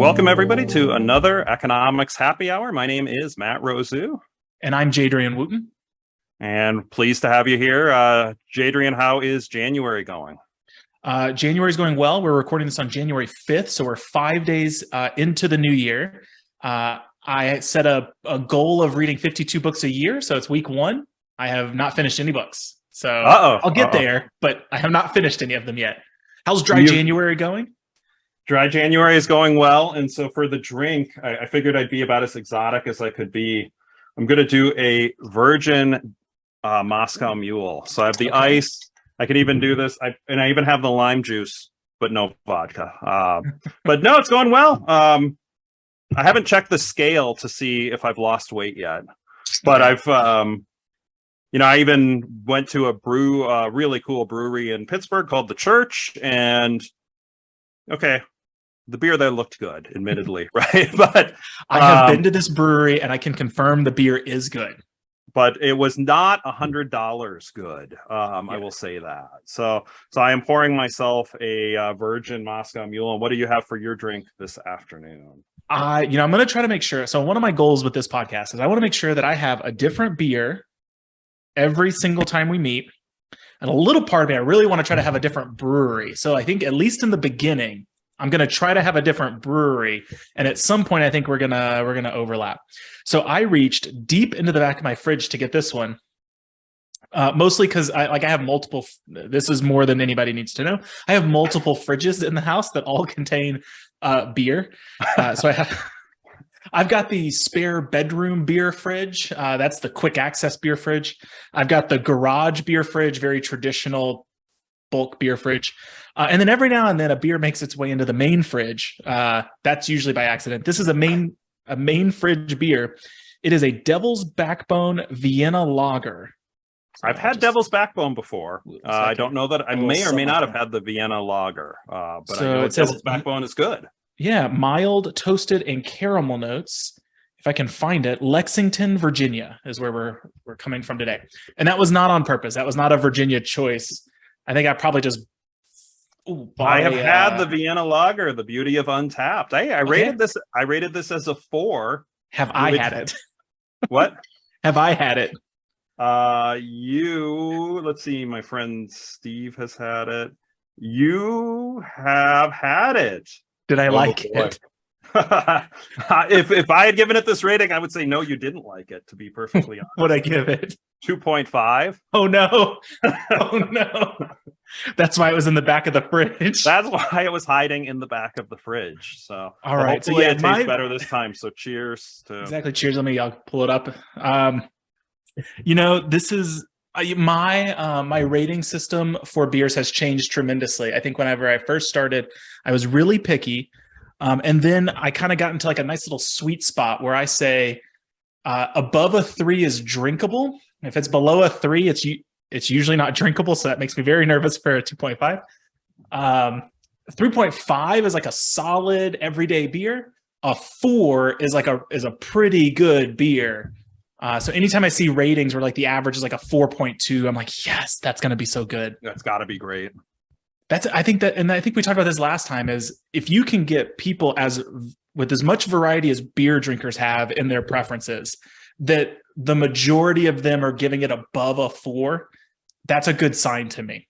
Welcome, everybody, to another Economics Happy Hour. My name is Matt Rosu. And I'm Jadrian Wooten. And pleased to have you here. Jadrian, how is January going? January is going well. We're recording this on January 5th, so we're 5 days into the new year. I set a goal of reading 52 books a year, so it's week one. I have not finished any books. So I'll get there, but I have not finished any of them yet. How's dry January going? Dry January is going well. And so for the drink, I figured I'd be about as exotic as I could be. I'm going to do a virgin Moscow Mule. So I have the ice. I can even do this. I even have the lime juice, but no vodka. But no, it's going well. I haven't checked the scale to see if I've lost weight yet. But I've, I even went to a really cool brewery in Pittsburgh called The Church. And the beer there looked good, admittedly, right? But I have been to this brewery and I can confirm the beer is good. But it was not $100 good. I will say that. So I am pouring myself a virgin Moscow Mule. And what do you have for your drink this afternoon? I'm going to try to make sure. So one of my goals with this podcast is I want to make sure that I have a different beer every single time we meet. And a little part of me, I really want to try to have a different brewery. So I think at least in the beginning, I'm going to try to have a different brewery. And at some point, I think we're going to overlap. So I reached deep into the back of my fridge to get this one. Mostly because I have multiple. This is more than anybody needs to know. I have multiple fridges in the house that all contain beer. So I've got the spare bedroom beer fridge. That's the quick access beer fridge. I've got the garage beer fridge, very traditional bulk beer fridge. And then every now and then a beer makes its way into the main fridge. That's usually by accident. This is a main fridge beer. It is a Devil's Backbone Vienna Lager. I've had Devil's Backbone before. I don't know that I may or may not have had the Vienna Lager, but I know Devil's Backbone is good. Yeah, mild, toasted, and caramel notes. If I can find it, Lexington, Virginia is where we're coming from today. And that was not on purpose. That was not a Virginia choice. I think I probably just I have had the Vienna Lager, the beauty of Untapped. I rated this. I rated this as a 4. Have I had it? What? Have I had it? Let's see. My friend Steve has had it. You have had it. Did I like it? If I had given it this rating, I would say no, you didn't like it, to be perfectly honest. Would I give it 2.5? Oh no. Oh no. That's why it was in the back of the fridge. That's why it was hiding in the back of the fridge. So all right. Hopefully it tastes better this time. So cheers to exactly. Cheers. I'll pull it up. This is my rating system for beers has changed tremendously. I think whenever I first started, I was really picky. And then I kind of got into like a nice little sweet spot where I say above a 3 is drinkable. If it's below a 3, it's usually not drinkable. So that makes me very nervous for a 2.5. 3.5 is like a solid everyday beer. A 4 is a pretty good beer. So anytime I see ratings where like the average is like a 4.2, I'm like, yes, that's going to be so good. That's got to be great. I think we talked about this last time, is if you can get people with as much variety as beer drinkers have in their preferences, that the majority of them are giving it above a 4, that's a good sign to me.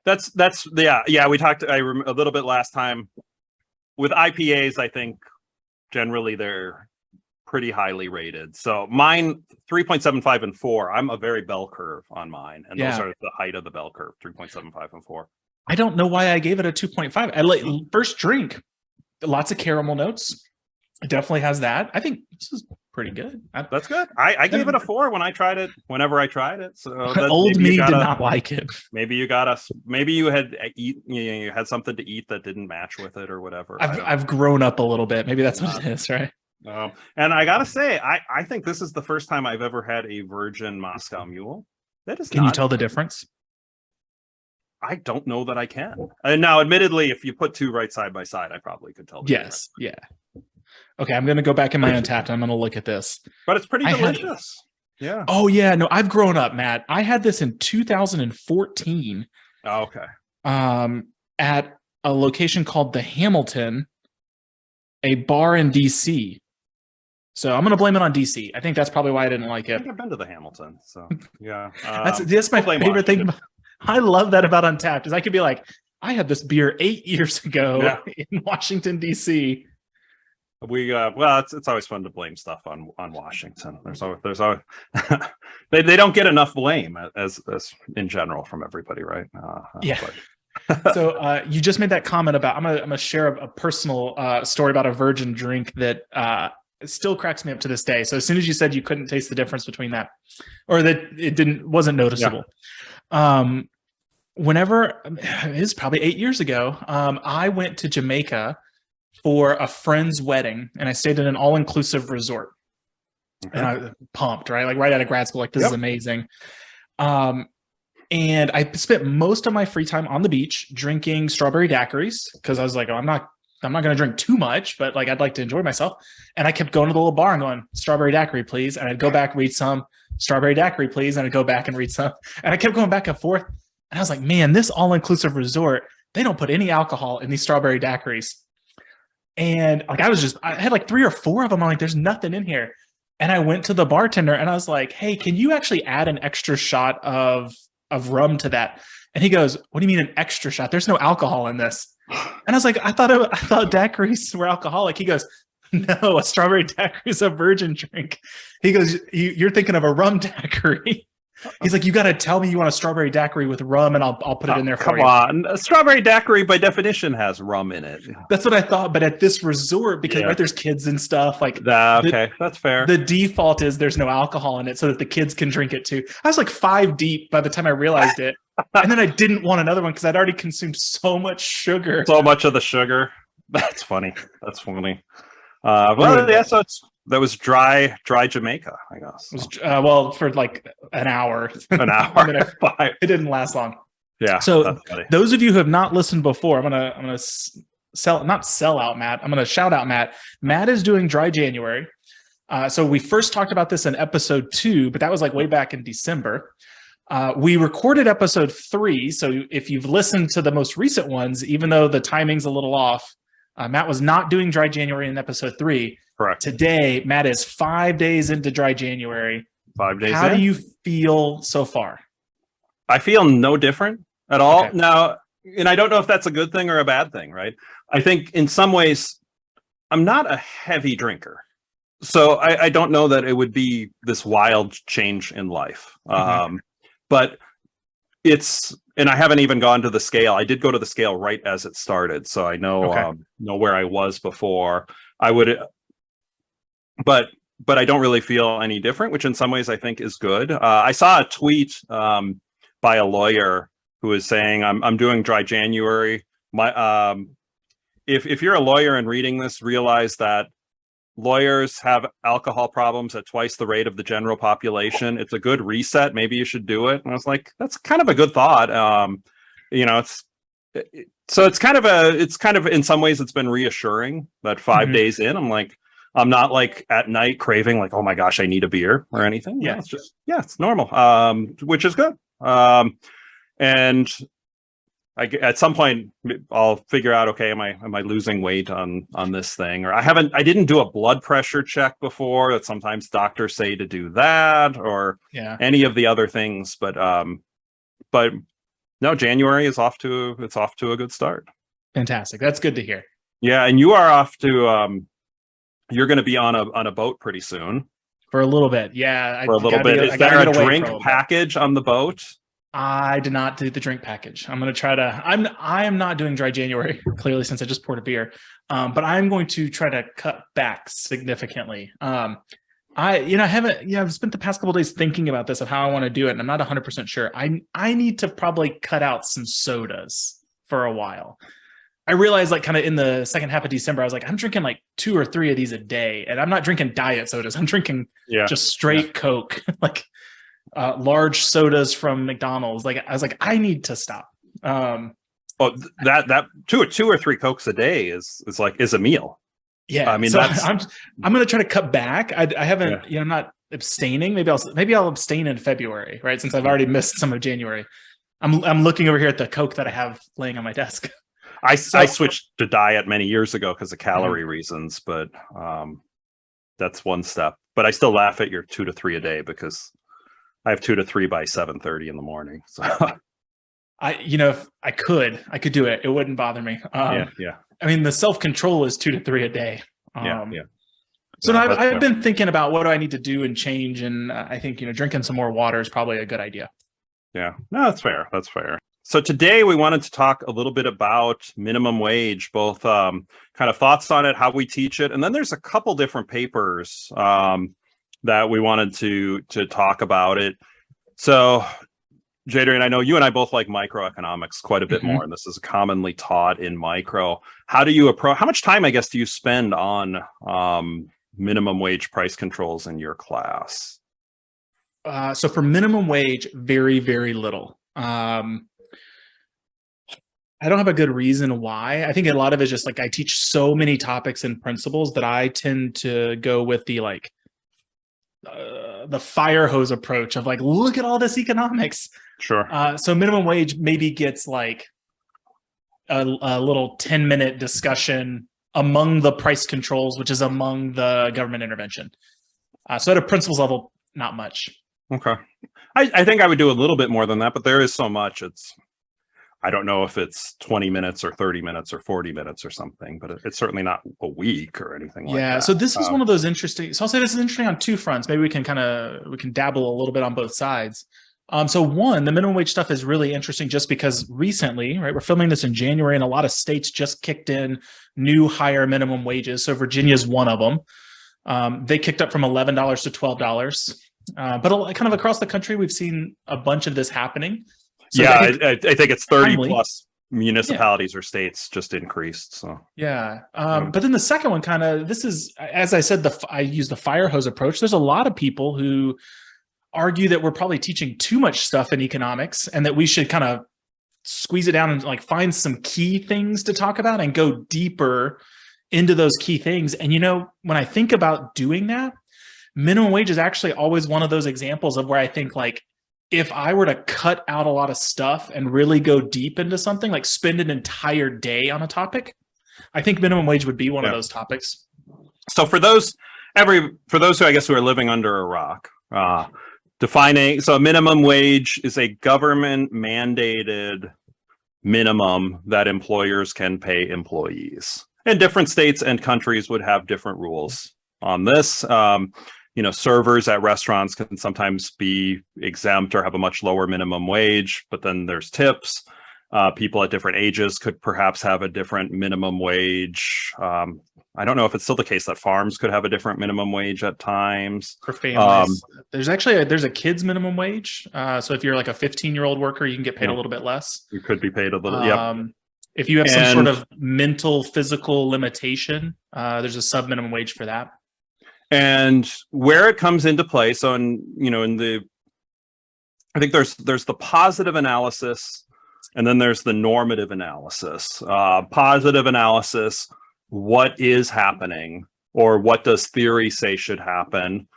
We talked a little bit last time with IPAs. I think generally they're pretty highly rated. So mine 3.75 and 4. I'm a very bell curve on mine, and those are the height of the bell curve, 3.75 and 4. I don't know why I gave it a 2.5. I like first drink, lots of caramel notes. It definitely has that. I think this is pretty good. That's good. I gave it a 4 whenever I tried it. So old me did not like it. Maybe you had something to eat that didn't match with it or whatever. I've grown up a little bit. Maybe that's what it is, right? And I gotta say, I think this is the first time I've ever had a virgin Moscow Mule. Can you tell the difference? I don't know that I can. And now, admittedly, if you put 2 right side by side, I probably could tell the difference. Yeah. Okay, I'm gonna go back in my Untapped. I'm gonna look at this. But it's pretty delicious. Yeah. Oh yeah, no, I've grown up, Matt. I had this in 2014. Oh, okay. At a location called the Hamilton a bar in DC. So I'm going to blame it on DC. I think that's probably why I didn't like I it. think I've been to the Hamilton, so yeah. That's my blame favorite thing. Washington. I love that about Untapped is I could be like, I had this beer 8 years ago in Washington, DC. Well, it's always fun to blame stuff on Washington. There's always they don't get enough blame as in general from everybody, right? Yeah. So you just made that comment about I'm gonna share a personal story about a virgin drink that still cracks me up to this day. So as soon as you said you couldn't taste the difference between that, or that it wasn't noticeable. Yeah. Whenever it was probably 8 years ago, I went to Jamaica for a friend's wedding, and I stayed in an all-inclusive resort. Okay. And I was pumped, right? Like right out of grad school, like this is amazing. And I spent most of my free time on the beach drinking strawberry daiquiris because I was like, oh, I'm not going to drink too much, but like I'd like to enjoy myself. And I kept going to the little bar and going, strawberry daiquiri, please. And I'd go back, read some, strawberry daiquiri, please. And I'd go back and read some. And I kept going back and forth. And I was like, man, this all-inclusive resort, they don't put any alcohol in these strawberry daiquiris. And like I had like 3 or 4 of them. I'm like, there's nothing in here. And I went to the bartender and I was like, hey, can you actually add an extra shot of rum to that? And he goes, what do you mean an extra shot? There's no alcohol in this. And I was like, I thought daiquiris were alcoholic. He goes, no, a strawberry daiquiri is a virgin drink. He goes, you're thinking of a rum daiquiri. He's like, you got to tell me you want a strawberry daiquiri with rum, and I'll put it in there for you. Come on, a strawberry daiquiri by definition has rum in it. That's what I thought, but at this resort, because right, there's kids and stuff, like okay, that's fair. The default is there's no alcohol in it, so that the kids can drink it too. I was like 5 deep by the time I realized it, and then I didn't want another one because I'd already consumed so much sugar. So much of the sugar. That's funny. That's funny. Well, yeah. So that was dry Jamaica, I guess. It was, well, for like an hour. An hour. It didn't last long. Yeah. So those of you who have not listened before, I'm gonna not sell out Matt. I'm gonna shout out Matt. Matt is doing dry January. So we first talked about this in episode 2, but that was like way back in December. We recorded episode 3. So if you've listened to the most recent ones, even though the timing's a little off, Matt was not doing dry January in episode 3. Correct. Today, Matt is 5 days into dry January. 5 days. How do you feel so far? I feel no different at all. Okay. Now, and I don't know if that's a good thing or a bad thing, right? I think in some ways, I'm not a heavy drinker. So I don't know that it would be this wild change in life. Mm-hmm. But and I haven't even gone to the scale. I did go to the scale right as it started. So I know, know where I was before. But I don't really feel any different, which in some ways I think is good. I saw a tweet by a lawyer who was saying, I'm doing dry January. If you're a lawyer and reading this, realize that lawyers have alcohol problems at twice the rate of the general population. It's a good reset. Maybe you should do it. And I was like, that's kind of a good thought. It's kind of in some ways it's been reassuring that 5 days in, I'm not like at night craving like, oh my gosh, I need a beer or anything. Yeah, it's normal, which is good. And at some point I'll figure out, okay, am I losing weight on this thing? Or I didn't do a blood pressure check before. That sometimes doctors say to do that, or any of the other things. But no, January is off to a good start. Fantastic. That's good to hear. Yeah, and you are off to you're going to be on a boat pretty soon. For a little bit. Yeah. For a little bit. Is there a drink package on the boat? I did not do the drink package. I'm going to try to, I am not doing dry January, clearly, since I just poured a beer. But I'm going to try to cut back significantly. I've spent the past couple of days thinking about this, of how I want to do it. And I'm not 100% sure. I need to probably cut out some sodas for a while. I realized like kind of in the second half of December, I was like, I'm drinking like 2 or 3 of these a day, and I'm not drinking diet sodas. I'm drinking just straight Coke, like large sodas from McDonald's. Like I was like, I need to stop. That two or three Cokes a day is a meal. Yeah, I mean, so I'm going to try to cut back. I haven't, I'm not abstaining. Maybe I'll abstain in February, right? Since I've already missed some of January. I'm looking over here at the Coke that I have laying on my desk. I switched to diet many years ago because of calorie reasons, but that's one step. But I still laugh at your 2 to 3 a day because I have 2 to 3 by 7:30 in the morning. So if I could do it. It wouldn't bother me. yeah. I mean, the self-control is 2 to 3 a day. Yeah. So now I've been thinking about what do I need to do and change, and I think drinking some more water is probably a good idea. Yeah, no, that's fair. That's fair. So today we wanted to talk a little bit about minimum wage, both kind of thoughts on it, how we teach it, and then there's a couple different papers that we wanted to talk about it. So, Jadrian, I know you and I both like microeconomics quite a bit more, and this is commonly taught in micro. How do you approach? How much time, I guess, do you spend on minimum wage price controls in your class? So for minimum wage, very, very little. I don't have a good reason why. I think a lot of it is just like I teach so many topics and principles that I tend to go with the fire hose approach of like, look at all this economics. Sure. So minimum wage maybe gets like a little 10-minute discussion among the price controls, which is among the government intervention. So at a principles level, not much. Okay. I think I would do a little bit more than that, but there is so much. I don't know if it's 20 minutes or 30 minutes or 40 minutes or something, but it's certainly not a week or anything like that. Yeah. So this is one of those interesting. So I'll say this is interesting on two fronts. Maybe we can dabble a little bit on both sides. So one, the minimum wage stuff is really interesting just because recently, right, we're filming this in January and a lot of states just kicked in new higher minimum wages. So Virginia's one of them. They kicked up from $11 to $12. But kind of across the country, we've seen a bunch of this happening. So yeah, I think it's 30 timely. Plus municipalities or states just increased. So yeah. But then the second one this is, as I said, I use the fire hose approach. There's a lot of people who argue that we're probably teaching too much stuff in economics and that we should kind of squeeze it down and like find some key things to talk about and go deeper into those key things. And when I think about doing that, minimum wage is actually always one of those examples of where I think like, if I were to cut out a lot of stuff and really go deep into something, like spend an entire day on a topic, I think minimum wage would be one of those topics. So for those who I guess who are living under a rock, so a minimum wage is a government mandated minimum that employers can pay employees. And different states and countries would have different rules on this. Servers at restaurants can sometimes be exempt or have a much lower minimum wage, but then there's tips. People at different ages could perhaps have a different minimum wage. I don't know if it's still the case that farms could have a different minimum wage at times. For families. There's a kid's minimum wage. So if you're like a 15-year-old worker, you can get paid a little bit less. You could be paid a little, If you have some sort of mental, physical limitation, there's a sub-minimum wage for that. And where it comes into play, so I think there's the positive analysis, and then there's the normative analysis. Positive analysis, what is happening, or what does theory say should happen,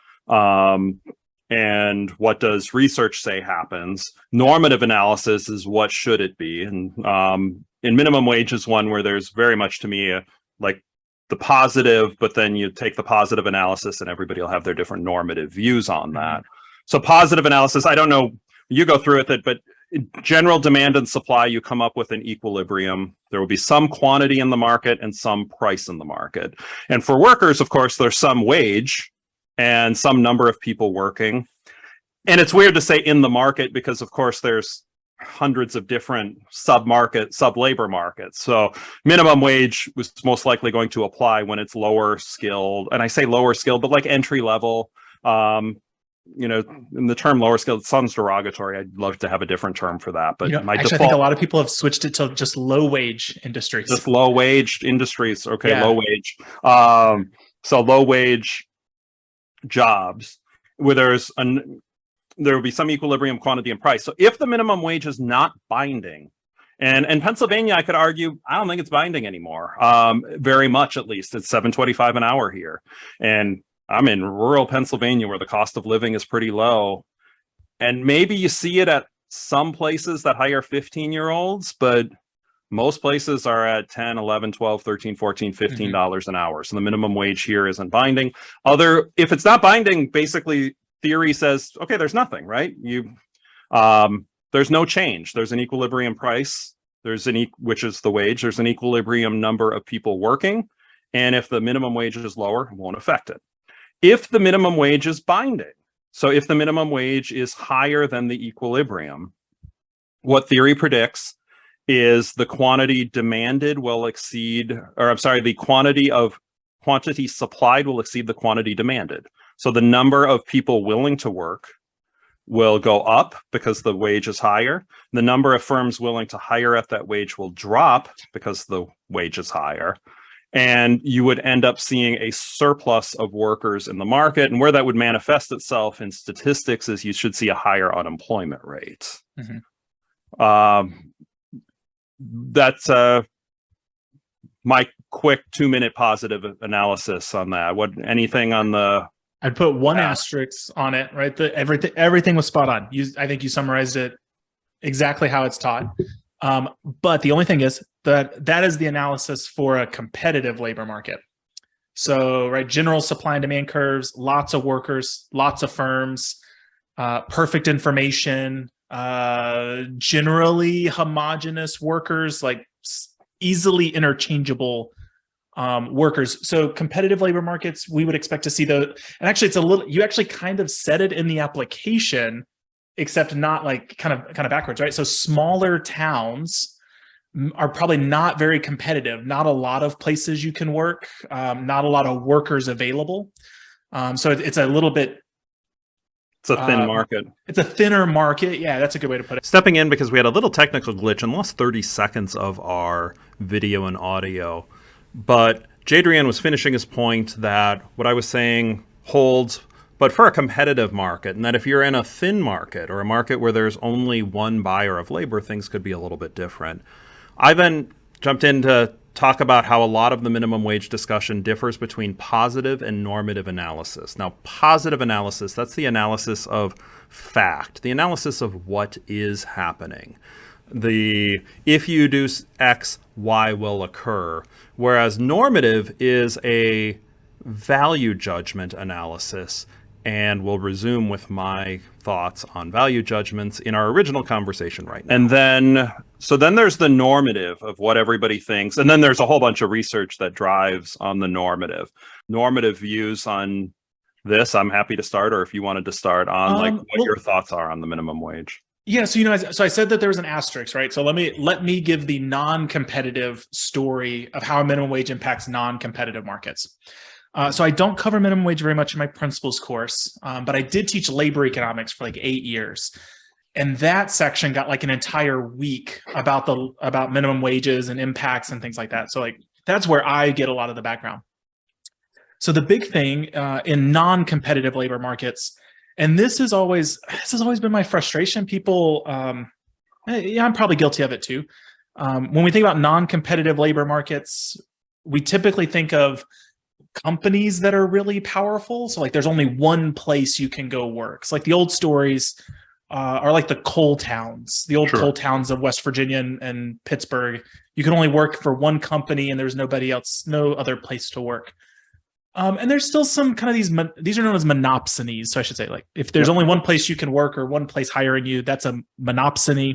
and what does research say happens. Normative analysis is what should it be, and in minimum wage is one where there's very much to me like the positive, but then you take the positive analysis and everybody will have their different normative views on that. So positive analysis, I don't know, you go through with it, but general demand and supply, you come up with an equilibrium. There will be some quantity in the market and some price in the market. And for workers, of course, there's some wage and some number of people working. And it's weird to say in the market because, of course, there's hundreds of different sub-labor markets. So minimum wage was most likely going to apply when it's lower skilled. And I say lower skilled, but like entry level, in the term lower skilled, it sounds derogatory. I'd love to have a different term for that. But I think a lot of people have switched it to just low wage industries. Just low wage industries. Okay. Yeah. Low wage. So low wage jobs where there will be some equilibrium, quantity, and price. So if the minimum wage is not binding, and in Pennsylvania, I could argue, I don't think it's binding anymore. Very much, at least. It's $7.25 an hour here. And I'm in rural Pennsylvania where the cost of living is pretty low. And maybe you see it at some places that hire 15-year-olds, but Most places are at 10, 11, 12, 13, 14, $15 an hour. So the minimum wage here isn't binding. If it's not binding, basically theory says, okay, there's nothing, right? There's no change. There's an equilibrium price. Which is the wage. There's an equilibrium number of people working. And if the minimum wage is lower, it won't affect it. If the minimum wage is binding, so if the minimum wage is higher than the equilibrium, what theory predicts is the quantity demanded will exceed, the quantity supplied will exceed the quantity demanded. So the number of people willing to work will go up because the wage is higher. The number of firms willing to hire at that wage will drop because the wage is higher. And you would end up seeing a surplus of workers in the market. And where that would manifest itself in statistics is you should see a higher unemployment rate. That's my quick 2-minute positive analysis on that. Anything on the... I'd put one asterisk on it, right? Everything was spot on. I think you summarized it exactly how it's taught. But the only thing is that is the analysis for a competitive labor market. So, right, general supply and demand curves, lots of workers, lots of firms, perfect information, generally homogeneous workers, like easily interchangeable workers. So competitive labor markets, we would expect to see and actually you actually kind of said it in the application, except not like kind of backwards, right? So smaller towns are probably not very competitive, not a lot of places you can work, not a lot of workers available. So it's a little bit... It's a thin market. It's a thinner market. Yeah, that's a good way to put it. Stepping in because we had a little technical glitch and lost 30 seconds of our video and audio. But Jadrian was finishing his point that what I was saying holds, but for a competitive market, and that if you're in a thin market or a market where there's only one buyer of labor, things could be a little bit different. I then jumped in to talk about how a lot of the minimum wage discussion differs between positive and normative analysis. Now, positive analysis, that's the analysis of fact, the analysis of what is happening. If you do X, Y will occur. Whereas normative is a value judgment analysis, and we'll resume with my thoughts on value judgments in our original conversation right now. And then there's the normative of what everybody thinks. And then there's a whole bunch of research that drives on the normative views on this. I'm happy to start, or if you wanted to start on what your thoughts are on the minimum wage. Yeah, so I said that there was an asterisk, right? So let me give the non-competitive story of how a minimum wage impacts non-competitive markets. So I don't cover minimum wage very much in my principles course, but I did teach labor economics for like 8 years, and that section got like an entire week about minimum wages and impacts and things like that. So like that's where I get a lot of the background. So the big thing in non-competitive labor markets. And this has always been my frustration. People, I'm probably guilty of it too. When we think about non-competitive labor markets, we typically think of companies that are really powerful. So like there's only one place you can go work. So like the old stories are like the coal towns, coal towns of West Virginia and Pittsburgh. You can only work for one company and there's no other place to work. And there's still some kind of these are known as monopsonies. So I should say, like, if there's only one place you can work or one place hiring you, that's a monopsony.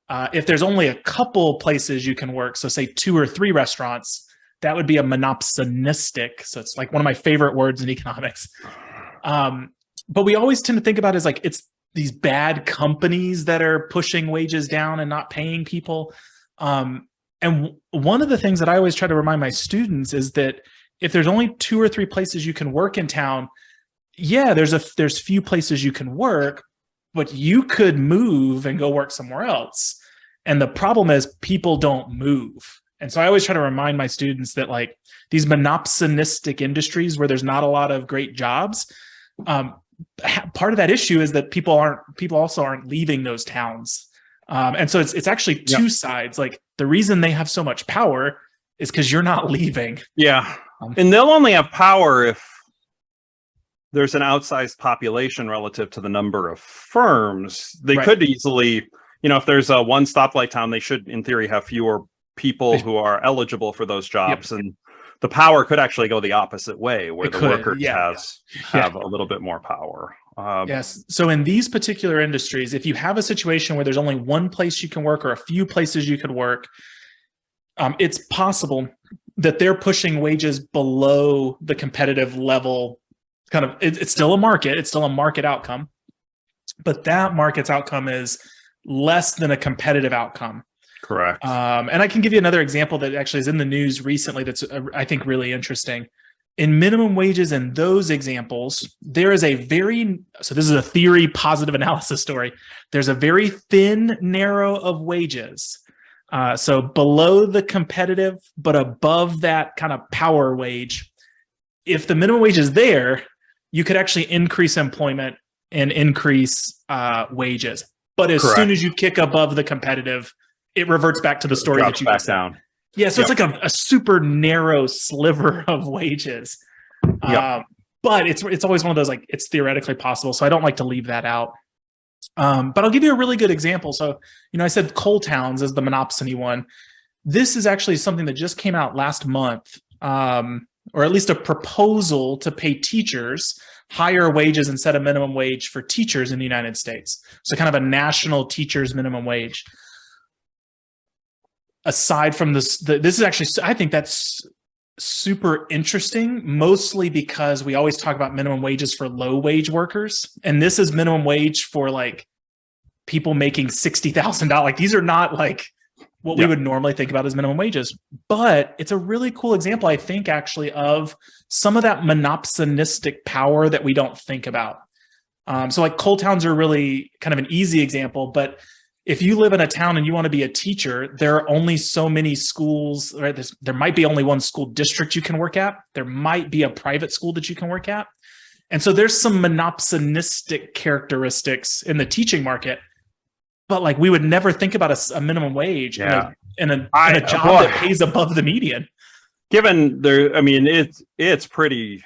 If there's only a couple places you can work, so say 2 or 3 restaurants, that would be a monopsonistic. So it's like one of my favorite words in economics. But we always tend to think about it as like it's these bad companies that are pushing wages down and not paying people. And one of the things that I always try to remind my students is that if there's only 2 or 3 places you can work in town, yeah, there's few places you can work, but you could move and go work somewhere else. And the problem is people don't move. And so I always try to remind my students that like these monopsonistic industries where there's not a lot of great jobs, part of that issue is that people also aren't leaving those towns. And so it's actually two sides. Like the reason they have so much power is because you're not leaving. Yeah. And they'll only have power if there's an outsized population relative to the number of firms. They could easily, if there's a one stoplight town, they should, in theory, have fewer people who are eligible for those jobs, and the power could actually go the opposite way, where the workers have a little bit more power. Yes. So in these particular industries, if you have a situation where there's only one place you can work or a few places you could work, it's possible that they're pushing wages below the competitive level. Kind of, it's still a market. It's still a market outcome, but that market's outcome is less than a competitive outcome. Correct. And I can give you another example that actually is in the news recently that's, I think, really interesting. In minimum wages and those examples, there is a so this is a theory positive analysis story. There's a very thin narrow of wages. So below the competitive, but above that kind of power wage. If the minimum wage is there, you could actually increase employment and increase wages. But as soon as you kick above the competitive, it reverts back to the story that you just said. Yeah, so it's like a super narrow sliver of wages. But it's always one of those, like, it's theoretically possible. So I don't like to leave that out. But I'll give you a really good example. So, I said coal towns as the monopsony one. This is actually something that just came out last month, or at least a proposal to pay teachers higher wages and set a minimum wage for teachers in the United States. So kind of a national teachers minimum wage. Aside from this is actually, I think that's super interesting, mostly because we always talk about minimum wages for low wage workers. And this is minimum wage for like people making $60,000. Like, these are not like what we would normally think about as minimum wages, but it's a really cool example, I think, actually, of some of that monopsonistic power that we don't think about. So like coal towns are really kind of an easy example, but if you live in a town and you want to be a teacher, there are only so many schools, right? There might be only one school district you can work at. There might be a private school that you can work at. And so there's some monopsonistic characteristics in the teaching market, but like we would never think about a minimum wage in a job that pays above the median. Given there, I mean, it's pretty,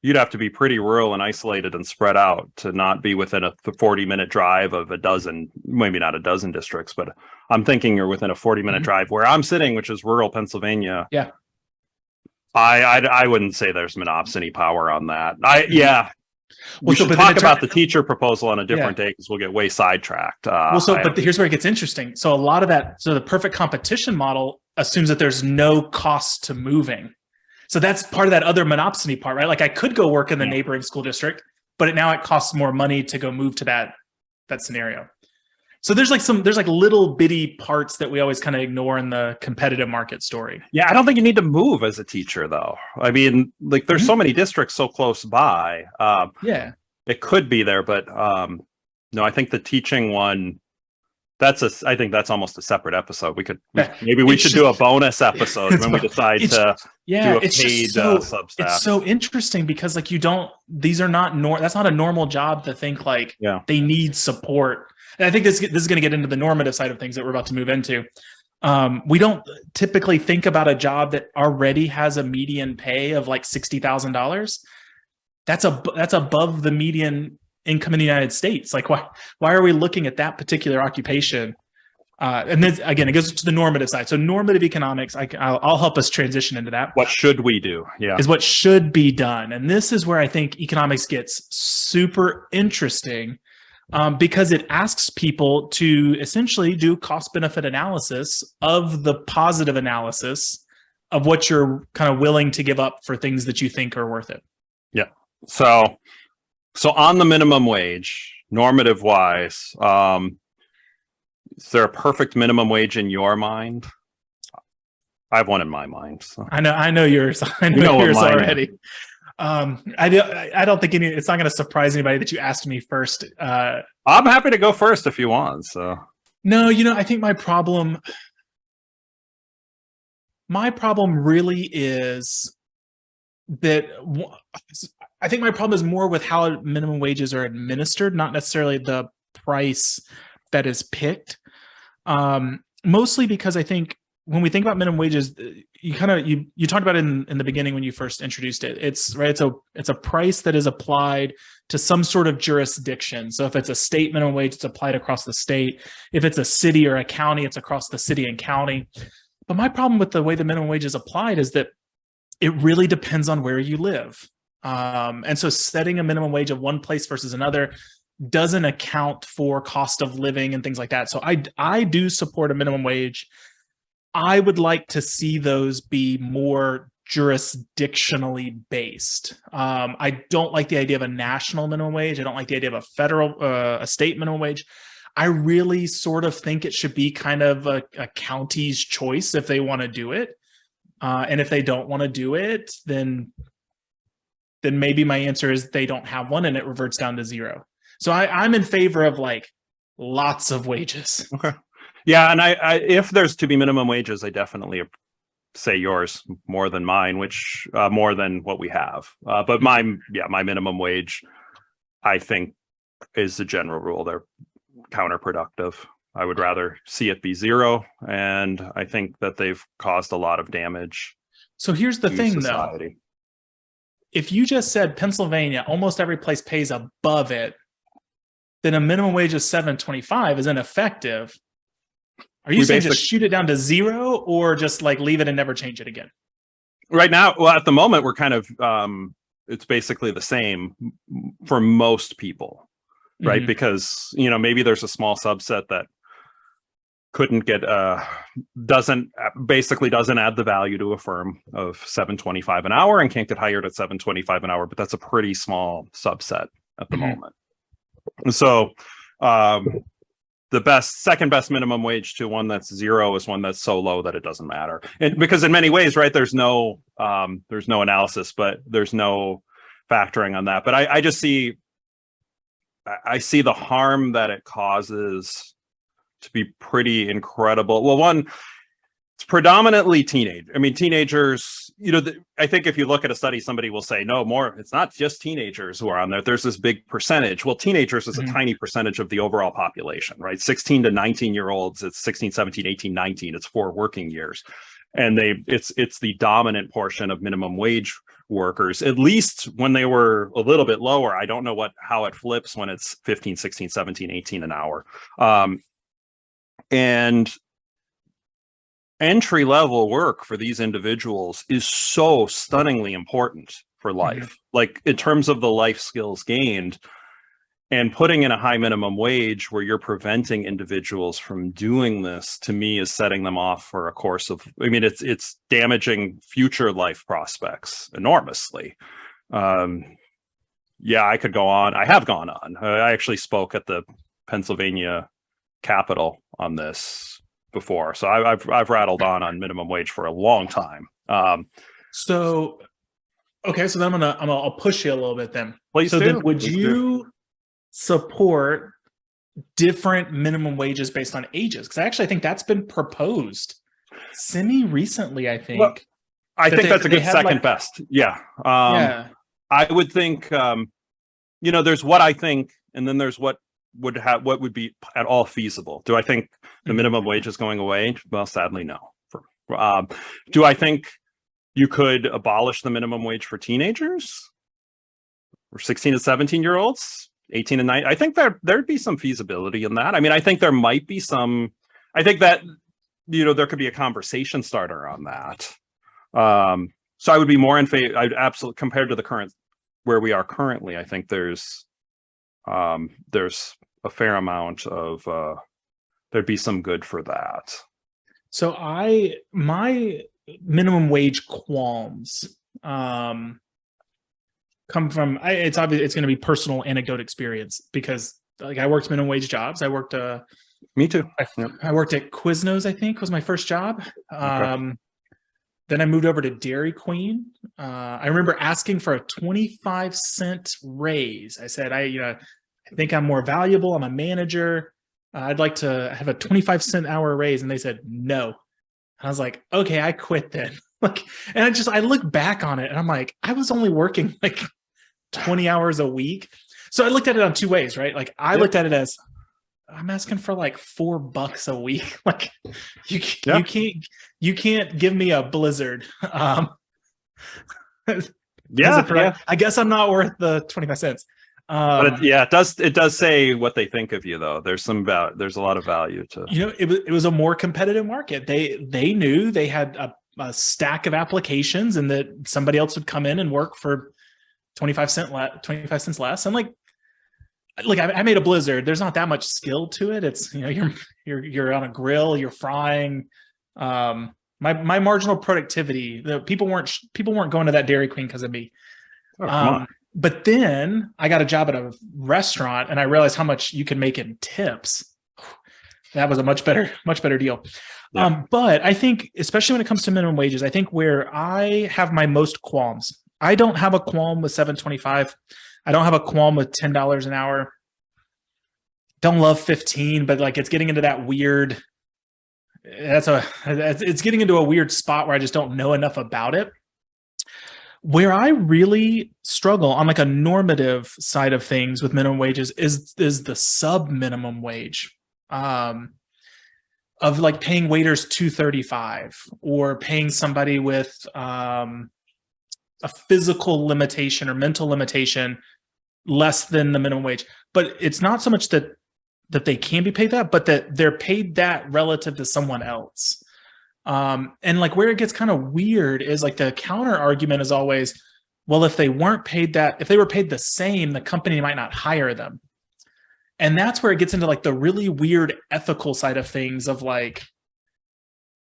you'd have to be pretty rural and isolated and spread out to not be within a 40-minute drive of a dozen, maybe not a dozen districts, but I'm thinking you're within a 40-minute drive where I'm sitting, which is rural Pennsylvania. Yeah. I wouldn't say there's monopsony power on that. We should but talk about the teacher proposal on a different day, because we'll get way sidetracked. But here's where it gets interesting. So a lot of that, so the perfect competition model assumes that there's no cost to moving. So that's part of that other monopsony part, right? Like I could go work in the neighboring school district, but now it costs more money to go move to that scenario. So there's like little bitty parts that we always kind of ignore in the competitive market story. Yeah, I don't think you need to move as a teacher, though. I mean, like there's so many districts so close by. It could be there, but no, I think the teaching one, I think that's almost a separate episode. We should do a bonus episode when we decide to do a paid Substack. It's so interesting because like these are not that's not a normal job to think like they need support. And I think this is going to get into the normative side of things that we're about to move into. We don't typically think about a job that already has a median pay of like $60,000. That's above the median income in the United States. Like why are we looking at that particular occupation? And then again, it goes to the normative side. So normative economics, I'll help us transition into that. What should we do? Yeah, is what should be done. And this is where I think economics gets super interesting. Because it asks people to essentially do cost-benefit analysis of the positive analysis of what you're kind of willing to give up for things that you think are worth it. Yeah. So on the minimum wage, normative wise, is there a perfect minimum wage in your mind? I have one in my mind. So. I know yours. I know yours already. I don't think it's not going to surprise anybody that you asked me first. I'm happy to go first if you want. So no, I think my problem really is that I think my problem is more with how minimum wages are administered, not necessarily the price that is picked. Mostly because I think when we think about minimum wages, you talked about it in the beginning when you first introduced it. It's a price that is applied to some sort of jurisdiction. So if it's a state minimum wage, it's applied across the state. If it's a city or a county, it's across the city and county. But my problem with the way the minimum wage is applied is that it really depends on where you live. And so setting a minimum wage of one place versus another doesn't account for cost of living and things like that. So I do support a minimum wage. I would like to see those be more jurisdictionally based. I don't like the idea of a national minimum wage. I don't like the idea of a federal, a state minimum wage. I really sort of think it should be kind of a county's choice if they want to do it. And if they don't want to do it, then maybe my answer is they don't have one and it reverts down to zero. So I'm in favor of like lots of wages. Okay. Yeah. And I if there's to be minimum wages, I definitely say yours more than mine, which more than what we have. But my minimum wage, I think, is the general rule. They're counterproductive. I would rather see it be zero. And I think that they've caused a lot of damage. So here's the thing, society. though. If you just said Pennsylvania, almost every place pays above it, then a minimum wage of $7.25 is ineffective. Are you saying just shoot it down to zero or just like leave it and never change it again? Right now, well, at the moment, we're kind of, it's basically the same for most people, right? Mm-hmm. Because, maybe there's a small subset that couldn't get, doesn't add the value to a firm of $7.25 an hour and can't get hired at $7.25 an hour, but that's a pretty small subset at the moment. And so, the second best minimum wage to one that's zero is one that's so low that it doesn't matter. And because in many ways, right, there's no analysis, but there's no factoring on that. But I just see the harm that it causes to be pretty incredible. Well, one, it's predominantly teenagers, I think if you look at a study, somebody will say, no, more, it's not just teenagers who are on there. There's this big percentage. Well, teenagers is a tiny percentage of the overall population, right? 16 to 19-year-olds, it's 16, 17, 18, 19. It's 4 working years. And it's the dominant portion of minimum wage workers, at least when they were a little bit lower. I don't know how it flips when it's 15, 16, 17, 18 an hour. And entry-level work for these individuals is so stunningly important for life, like in terms of the life skills gained, and putting in a high minimum wage where you're preventing individuals from doing this, to me, is setting them off for a course of, it's damaging future life prospects enormously. I could go on. I have gone on. I actually spoke at the Pennsylvania Capitol on this before, so I've rattled on minimum wage for a long time. So then I'll push you a little bit then. Please do. Then would you support different minimum wages based on ages? Because I actually think that's been proposed semi-recently. I think. Well, I think that's a good second best. Yeah. I would think. There's what I think, and then there's what would be at all feasible. Do I think the minimum wage is going away? Well, sadly, no. Do I think you could abolish the minimum wage for teenagers or 16 to 17-year-olds, 18 and 9? I think there'd be some feasibility in that. I think there might be some. I think that there could be a conversation starter on that. So I would be more in favor. I'd absolutely, compared to the current where we are currently, I think there's a fair amount of there'd be some good for that. So my minimum wage qualms come from, it's obvious it's going to be personal anecdote experience, because like I worked minimum wage jobs. I worked me too. I worked at Quiznos, I think was my first job. Okay. Then I moved over to Dairy Queen. I remember asking for a 25-cent raise. I said, I think I'm more valuable. I'm a manager. I'd like to have a 25-cent hour raise. And they said, no. And I was like, okay, I quit then. And I look back on it and I'm like, I was only working like 20 hours a week. So I looked at it on two ways, right? Like I looked at it as, I'm asking for like $4 a week. Like you can't give me a blizzard. I guess I'm not worth the 25 cents. But it does say what they think of you, though. There's there's a lot of value to. It was a more competitive market. They knew they had a stack of applications, and that somebody else would come in and work for 25 cents less. And like I made a Blizzard. There's not that much skill to it. It's you're on a grill, you're frying. My marginal productivity. The people weren't going to that Dairy Queen because of me. Oh, come on. But then I got a job at a restaurant, and I realized how much you can make in tips. That was a much better deal. Yeah. But I think, especially when it comes to minimum wages, I think where I have my most qualms, I don't have a qualm with $7.25. I don't have a qualm with $10 an hour. Don't love 15, but like it's getting into that weird. It's getting into a weird spot where I just don't know enough about it. Where I really struggle on like a normative side of things with minimum wages is the sub minimum wage, of like paying waiters $2.35 or paying somebody with a physical limitation or mental limitation less than the minimum wage. But it's not so much that they can be paid that, but that they're paid that relative to someone else. And like where it gets kind of weird is like the counter argument is always, well, if they weren't paid that, if they were paid the same, the company might not hire them. And that's where it gets into like the really weird ethical side of things of like,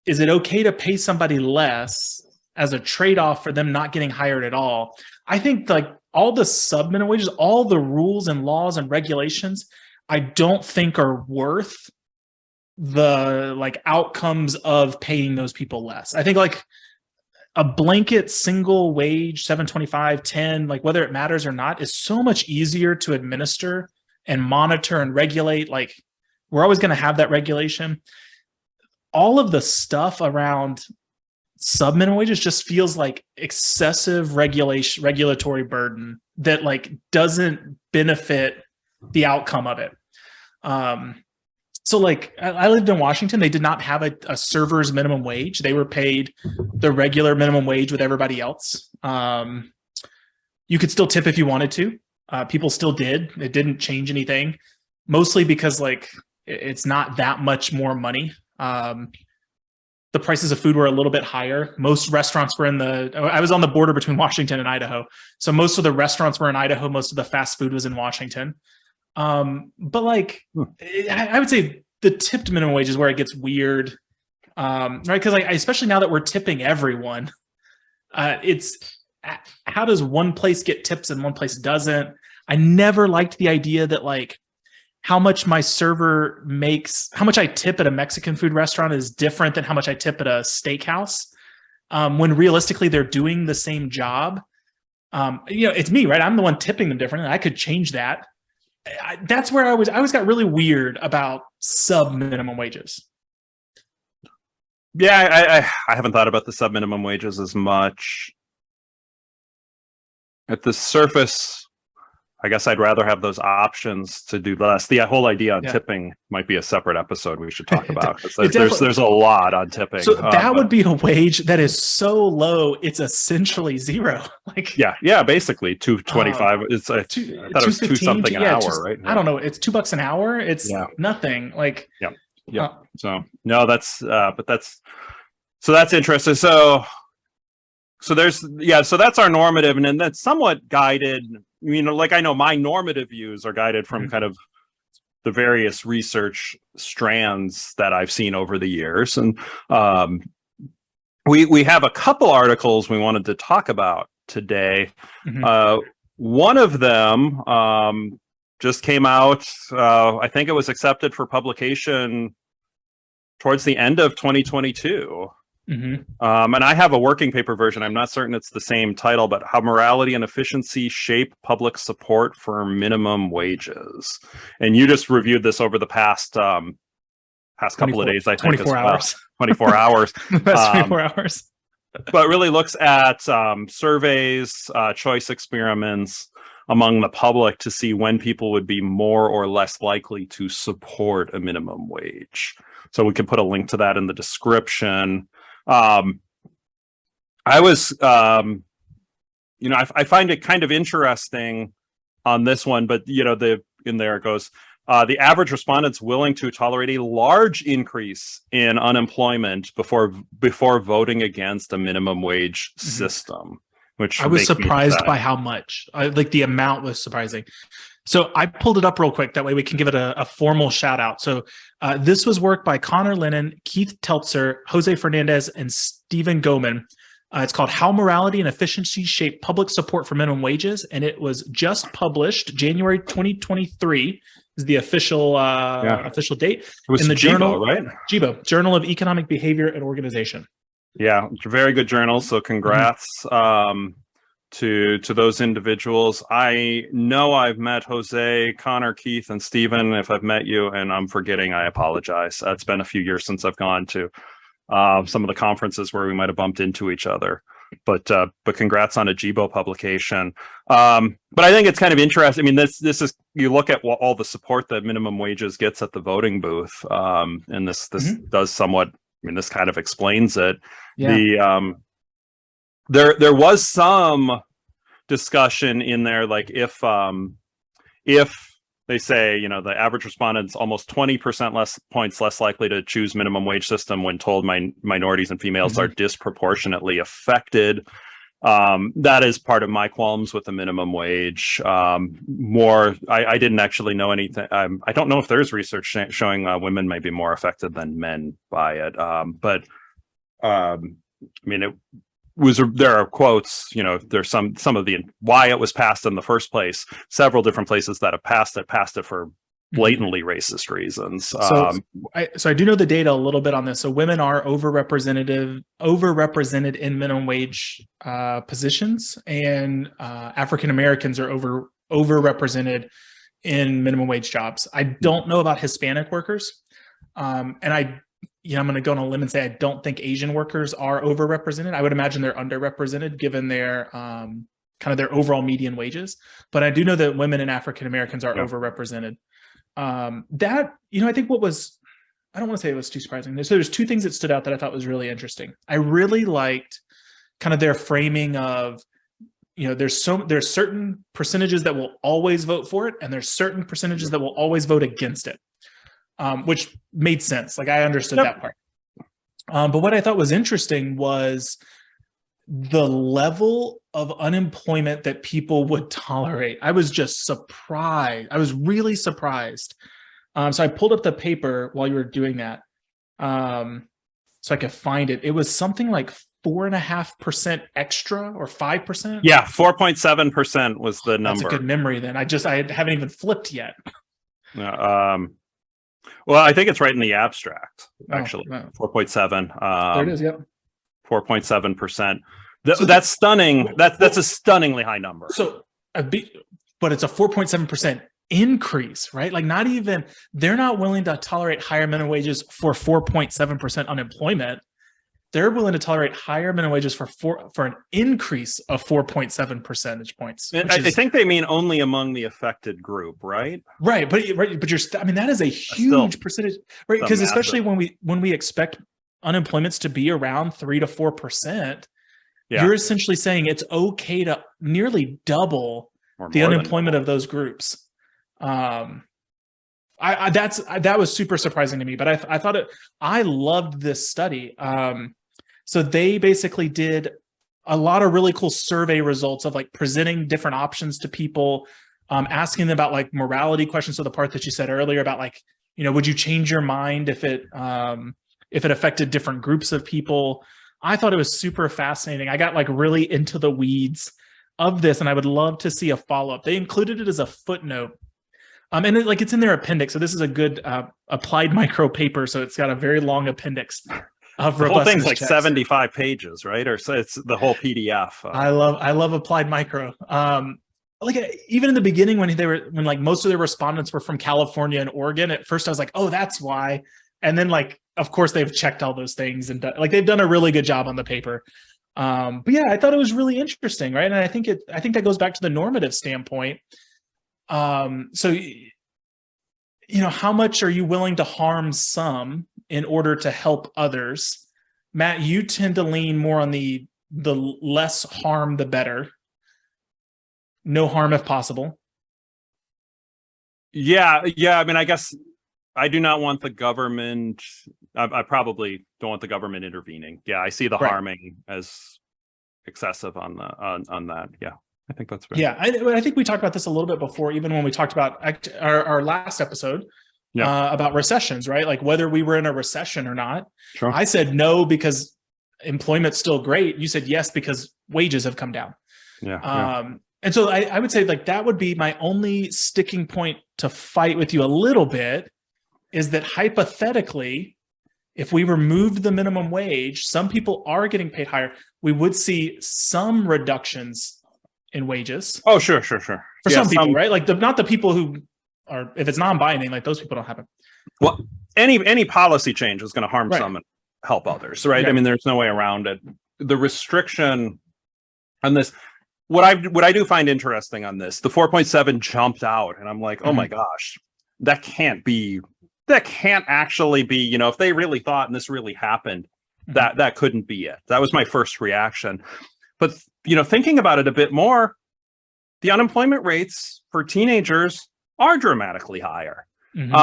is it okay to pay somebody less as a trade-off for them not getting hired at all? I think like all the sub minimum wages, all the rules and laws and regulations, I don't think are worth the like outcomes of paying those people less. I think like a blanket single wage, 7.25, 10, like whether it matters or not, is so much easier to administer and monitor and regulate. Like we're always going to have that regulation. All of the stuff around sub minimum wages just feels like excessive regulatory burden that like doesn't benefit the outcome of it. So like I lived in Washington. They did not have a server's minimum wage. They were paid the regular minimum wage with everybody else. You could still tip if you wanted to. People still did. It didn't change anything, mostly because like it's not that much more money. The prices of food were a little bit higher. Most restaurants were I was on the border between Washington and Idaho. So most of the restaurants were in Idaho. Most of the fast food was in Washington. But like, I would say the tipped minimum wage is where it gets weird. Right. Cause like, especially now that we're tipping everyone, it's how does one place get tips and one place doesn't? I never liked the idea that like how much my server makes, how much I tip at a Mexican food restaurant is different than how much I tip at a steakhouse. When realistically they're doing the same job. It's me, right? I'm the one tipping them differently. I could change that. That's where I always got really weird about sub minimum wages. Yeah, I haven't thought about the sub minimum wages as much. At the surface, I guess I'd rather have those options to do less. The whole idea on tipping might be a separate episode we should talk about. There's a lot on tipping. So that would be a wage that is so low, it's essentially zero. Like yeah, basically $2.25. It's I thought it was $2 something an hour, right? I don't know. It's $2 an hour. It's nothing. Like So no, that's interesting. So that's our normative, and then that's somewhat guided. Like I know my normative views are guided from kind of the various research strands that I've seen over the years. And we have a couple articles we wanted to talk about today. Mm-hmm. One of them just came out. I think it was accepted for publication towards the end of 2022. Mm-hmm. And I have a working paper version. I'm not certain it's the same title, but How Morality and Efficiency Shape Public Support for Minimum Wages. And you just reviewed this over the past couple of days, I think. 24 hours. 24 hours. The past 24 hours. But really looks at surveys, choice experiments among the public to see when people would be more or less likely to support a minimum wage. So we can put a link to that in the description. I find it kind of interesting on this one, but in there it goes. The average respondent's willing to tolerate a large increase in unemployment before voting against a minimum wage system, which I was makes me surprised sad. by how much. Like the amount was surprising. So I pulled it up real quick. That way we can give it a formal shout out. So this was work by Connor Lennon, Keith Teltzer, Jose Fernandez, and Stephen Goman. It's called How Morality and Efficiency Shape Public Support for Minimum Wages. And it was just published January 2023 is the official official date. It was in the JIBO, journal, right? JIBO, Journal of Economic Behavior and Organization. Yeah, it's a very good journal. So congrats to those individuals. I know I've met Jose, Connor, Keith, and Stephen. If I've met you and I'm forgetting, I apologize. It's been a few years since I've gone to some of the conferences where we might have bumped into each other. But congrats on a JIBO publication. But I think it's kind of interesting. I mean, this is, you look at all the support that minimum wages gets at the voting booth, and this does somewhat. I mean, this kind of explains it. Yeah. There was some discussion in there, like if they say, the average respondent's almost 20% less points less likely to choose minimum wage system when told minorities and females are disproportionately affected. That is part of my qualms with the minimum wage. I didn't actually know anything. I don't know if there's research showing women may be more affected than men by it. But I mean, it was, there are quotes, there's some of the why it was passed in the first place. Several different places that have passed it for blatantly racist reasons. So I do know the data a little bit on this. So women are overrepresented in minimum wage positions, and African Americans are overrepresented in minimum wage jobs. I don't know about Hispanic workers, and I'm going to go on a limb and say I don't think Asian workers are overrepresented. I would imagine they're underrepresented given their kind of their overall median wages. But I do know that women and African Americans are overrepresented. I think I don't want to say it was too surprising. So there's two things that stood out that I thought was really interesting. I really liked kind of their framing of, there's certain percentages that will always vote for it, and there's certain percentages that will always vote against it. Which made sense. Like I understood that part. But what I thought was interesting was the level of unemployment that people would tolerate. I was just surprised. I was really surprised. So I pulled up the paper while you were doing that, so I could find it. It was something like 4.5% extra or 5%. Yeah, 4.7% was the number. That's a good memory. Then I haven't even flipped yet. Well, I think it's right in the abstract, actually. 4.7. There it is, yep. 4.7%. That's stunning. That's a stunningly high number. So, but it's a 4.7% increase, right? Like they're not willing to tolerate higher minimum wages for 4.7% unemployment. They're willing to tolerate higher minimum wages for an increase of 4.7 percentage points. I think they mean only among the affected group, right? Right, but that is a huge percentage, right? Because especially when we expect unemployments to be around 3 to 4%, you're essentially saying it's okay to nearly double the unemployment of those groups. That was super surprising to me, but I loved this study. So they basically did a lot of really cool survey results of like presenting different options to people, asking them about like morality questions. So the part that you said earlier about like, would you change your mind if it affected different groups of people? I thought it was super fascinating. I got like really into the weeds of this, and I would love to see a follow-up. They included it as a footnote. And it's in their appendix. So this is a good applied micro paper. So it's got a very long appendix. The whole thing's like 75 pages, right? Or so it's the whole PDF. I love applied micro. Even in the beginning when like most of their respondents were from California and Oregon, at first I was like, oh, that's why. And then of course they've checked all those things and they've done a really good job on the paper. But yeah, I thought it was really interesting, right? And I think that goes back to the normative standpoint. So how much are you willing to harm some in order to help others? Matt, you tend to lean more on the less harm, the better. No harm if possible. Yeah, I mean, I guess I do not want the government. I probably don't want the government intervening. Yeah, I see the Right. harming as excessive on the on that. Yeah, I think that's fair. Yeah, I think we talked about this a little bit before, even when we talked about our last episode Yeah, about recessions, right? Like whether we were in a recession or not. sure. I said no because employment's still great. You said yes because wages have come down. Yeah. And so I would say like that would be my only sticking point to fight with you a little bit, is that hypothetically, if we removed the minimum wage, some people are getting paid higher. We would see some reductions in wages Oh, sure. for Yeah, some people, right? Like not the people who are, if it's non-binding, like those people don't happen. Well, any policy change is going to harm Right. some and help others, right? I Right. mean, there's no way around it. The restriction on this, what I do find interesting on this, the 4.7 jumped out, and I'm like, oh my gosh, that can't actually be, you know, if they really thought and this really happened, that couldn't be it. That was my first reaction. But you know, thinking about it a bit more, the unemployment rates for teenagers are dramatically higher. And you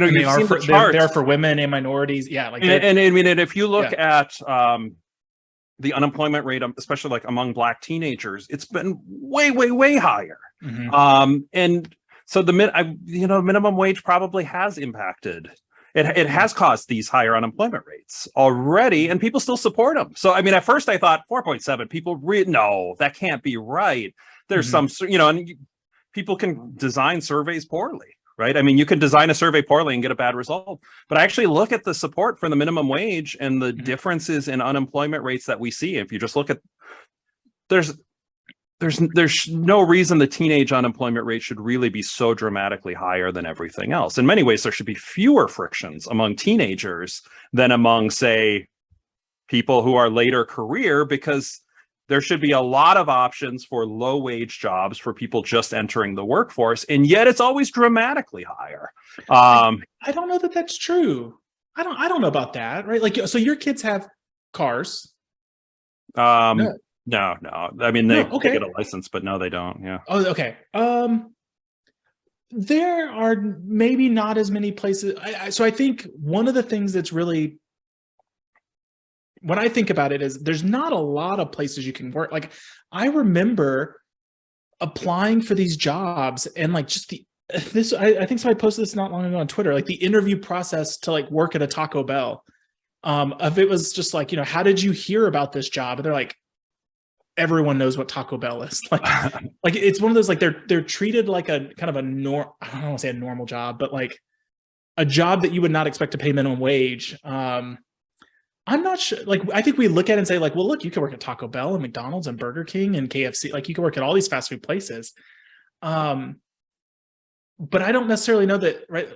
know, And you've seen the charts. They're for women and minorities. Yeah, like and I mean, and if you look at the unemployment rate, especially like among Black teenagers, it's been way higher. And so minimum wage probably has impacted. It has caused these higher unemployment rates already, and people still support them. So I mean, at first I thought 4.7. People no, that can't be right. There's some, you know, and people can design surveys poorly, right? I mean, you can design a survey poorly and get a bad result. But I actually look at the support for the minimum wage and the differences in unemployment rates that we see. If you just look at, there's no reason the teenage unemployment rate should really be so dramatically higher than everything else. In many ways, there should be fewer frictions among teenagers than among, say, people who are later career, because there should be a lot of options for low wage jobs for people just entering the workforce, and yet it's always dramatically higher. I don't know that that's true. I don't know about that, right? Like, so your kids have cars. No. I mean, they get a license, but no, they don't. Yeah. Oh, okay. There are maybe not as many places. So I think one of the things that's really, when I think about it, is there's not a lot of places you can work. Like I remember applying for these jobs and like just I think somebody posted this not long ago on Twitter, like the interview process to like work at a Taco Bell. If it was just like, you know, how did you hear about this job? And they're like, everyone knows what Taco Bell is. Like it's one of those, like they're treated like a kind of I don't want to say a normal job, but like a job that you would not expect to pay minimum wage. I'm not sure. Like, I think we look at it and say like, well, look, you can work at Taco Bell and McDonald's and Burger King and KFC. Like you can work at all these fast food places. But I don't necessarily know that, right?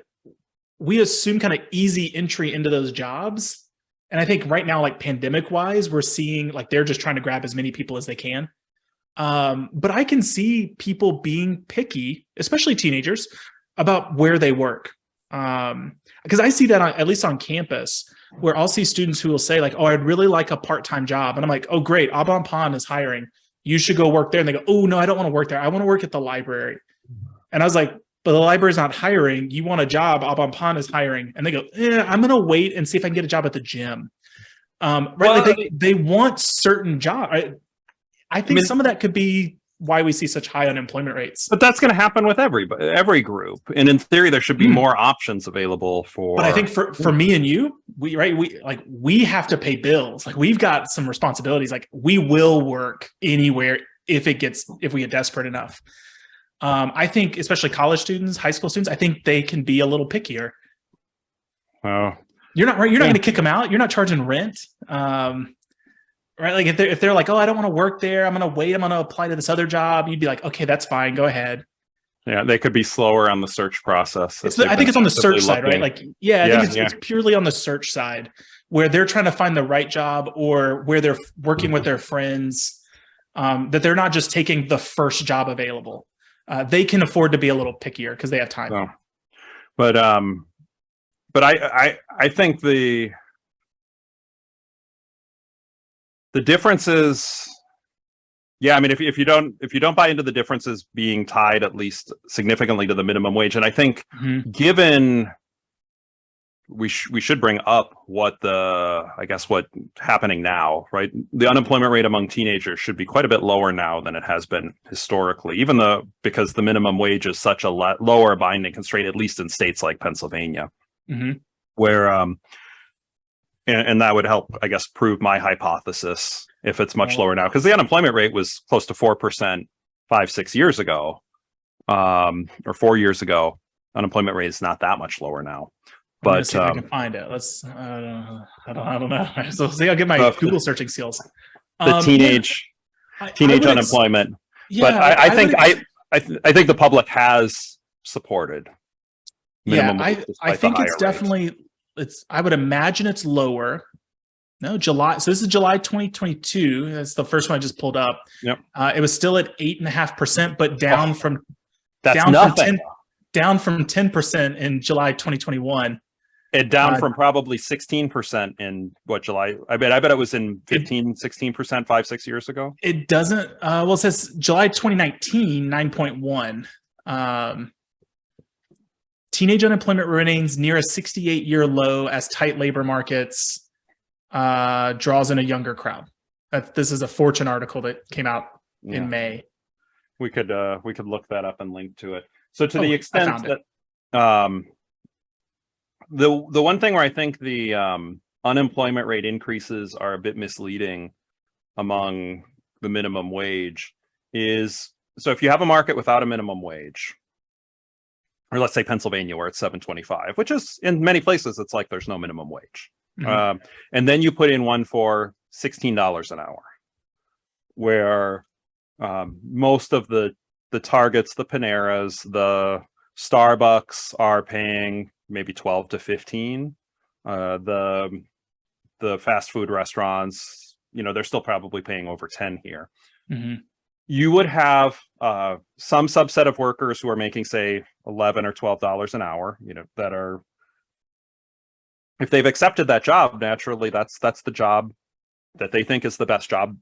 We assume kind of easy entry into those jobs. And I think right now, like pandemic wise, we're seeing like they're just trying to grab as many people as they can. But I can see people being picky, especially teenagers, about where they work. Because I see that at least on campus, where I'll see students who will say like, oh, I'd really like a part-time job. And I'm like, oh, great. Aubon Pond is hiring. You should go work there. And they go, oh, no, I don't want to work there. I want to work at the library. And I was like, but the library's not hiring. You want a job? Aubon Pond is hiring. And they go, I'm going to wait and see if I can get a job at the gym. Right? Well, like they want certain jobs. I think some of that could be why we see such high unemployment rates. But that's going to happen with every group. And in theory, there should be more options available for. But I think for me and you, we have to pay bills. Like we've got some responsibilities. Like we will work anywhere if we get desperate enough. I think especially college students, high school students, I think they can be a little pickier. Oh, you're not right. You're not going to kick them out. You're not charging rent. Right. Like if they're like, oh, I don't want to work there, I'm going to wait. I'm going to apply to this other job. You'd be like, okay, that's fine. Go ahead. Yeah. They could be slower on the search process. I think it's on the search side, right? Like, I think it's purely on the search side where they're trying to find the right job or where they're working with their friends, that they're not just taking the first job available. They can afford to be a little pickier because they have time. So, but I think the difference is Yeah, I mean, if you don't buy into the differences being tied at least significantly to the minimum wage, and I think given we should bring up what happening now, right? The unemployment rate among teenagers should be quite a bit lower now than it has been historically, even though because the minimum wage is such a lower binding constraint, at least in states like Pennsylvania, where and that would help, I guess, prove my hypothesis if it's much lower now, because the unemployment rate was close to 4% 5-6 years ago, or 4 years ago. Unemployment rate is not that much lower now. But see if I can find it. Let's. I don't know. So see, I'll get my Google searching skills. The teenage unemployment. But I think the public has supported minimum wage. I think it's definitely. I would imagine it's lower. No, July. So this is July 2022. That's the first one I just pulled up. Yep. It was still at 8.5%, but down from nothing. Down from 10% in July 2021. It down from probably 16% in July? I bet it was in 16% 5-6 years ago. It doesn't. Well, it says July 2019, 9.1. Teenage unemployment remains near a 68-year low as tight labor markets draws in a younger crowd. This is a Fortune article that came out in May. We could look that up and link to it. So to the extent that the one thing where I think the unemployment rate increases are a bit misleading among the minimum wage is, so if you have a market without a minimum wage, or let's say Pennsylvania where it's $7.25, which is in many places it's like there's no minimum wage, and then you put in one for $16 an hour, where most of the Targets, the Paneras, the Starbucks are paying maybe 12 to 15. The fast food restaurants, they're still probably paying over 10 here. You would have some subset of workers who are making, say, $11 or $12 an hour, that are, if they've accepted that job, naturally that's the job that they think is the best job